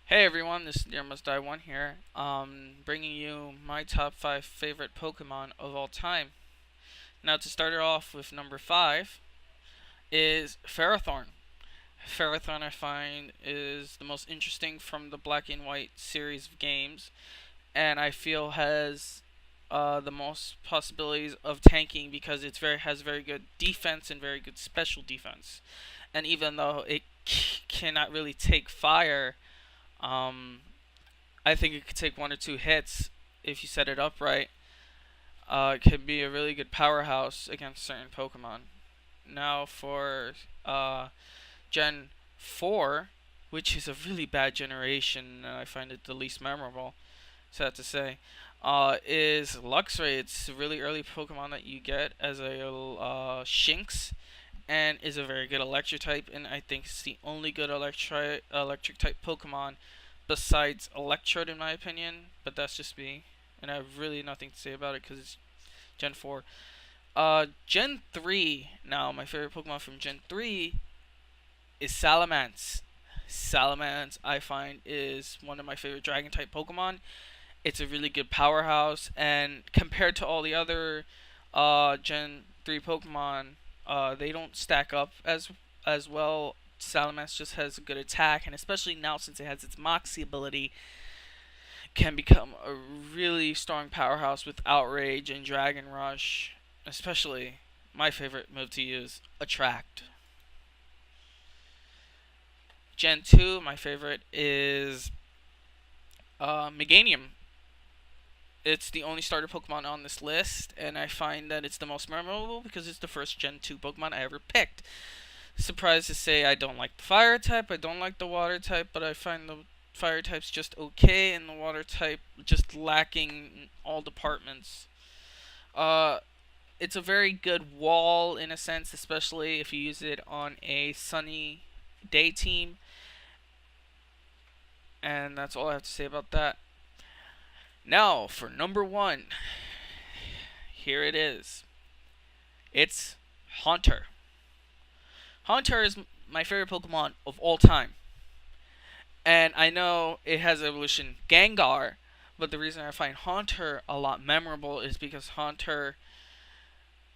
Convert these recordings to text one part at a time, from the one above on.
Hey everyone, this is Dear Must Die One here, bringing you my top 5 favorite Pokemon of all time. Now to start it off with number 5 is Ferrothorn. Ferrothorn I find is the most interesting from the Black and White series of games, and I feel has the most possibilities of tanking because it has very good defense and very good special defense. And even though it cannot really take fire, um, I think it could take one or two hits if you set it up right. It can be a really good powerhouse against certain Pokemon. Now for Gen 4, which is a really bad generation, and I find it the least memorable, sad to say, is Luxray. It's a really early Pokemon that you get as a Shinx, and is a very good electric type, and I think it's the only good electric type Pokemon besides Electrode in my opinion, but that's just me, and I have really nothing to say about it because it's Gen 4. Gen 3, now my favorite Pokemon from Gen 3 is Salamence. Salamence, I find, is one of my favorite Dragon type Pokemon. It's a really good powerhouse, and compared to all the other Gen 3 Pokemon, they don't stack up as well. Salamence just has a good attack, and especially now since it has its Moxie ability, can become a really strong powerhouse with Outrage and Dragon Rush. Especially, my favorite move to use, Attract. Gen 2, my favorite is Meganium. It's the only starter Pokemon on this list, and I find that it's the most memorable because it's the first Gen 2 Pokemon I ever picked. Surprised to say I don't like the fire type, I don't like the water type, but I find the fire type's just okay, and the water type just lacking in all departments. Uh, it's a very good wall in a sense, especially if you use it on a sunny day team, and that's all I have to say about that. Now, for number 1, here it is. It's Haunter. Haunter is my favorite Pokemon of all time. And I know it has evolution Gengar, but the reason I find Haunter a lot memorable is because Haunter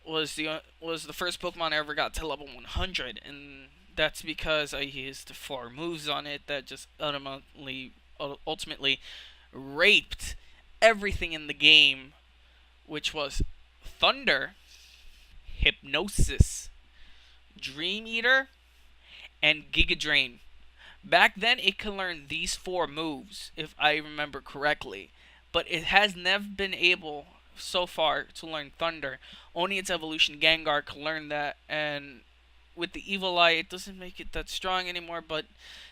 was the first Pokemon I ever got to level 100, and that's because I used 4 moves on it that just ultimately raped everything in the game, which was Thunder, Hypnosis, Dream Eater, and Giga Drain. Back then, it could learn these 4 moves, if I remember correctly, but it has never been able so far to learn Thunder. Only its evolution Gengar can learn that, and with the Evil Eye, it doesn't make it that strong anymore, but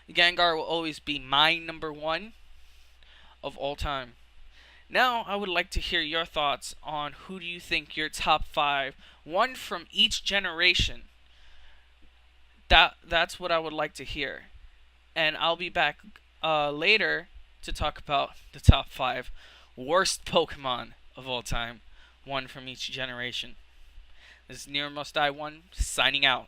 Gengar will always be my number 1 of all time. Now, I would like to hear your thoughts on who do you think your top 5, one from each generation. That's what I would like to hear, and I'll be back later to talk about the top 5 worst Pokemon of all time, one from each generation. This is Near Must Die One signing out.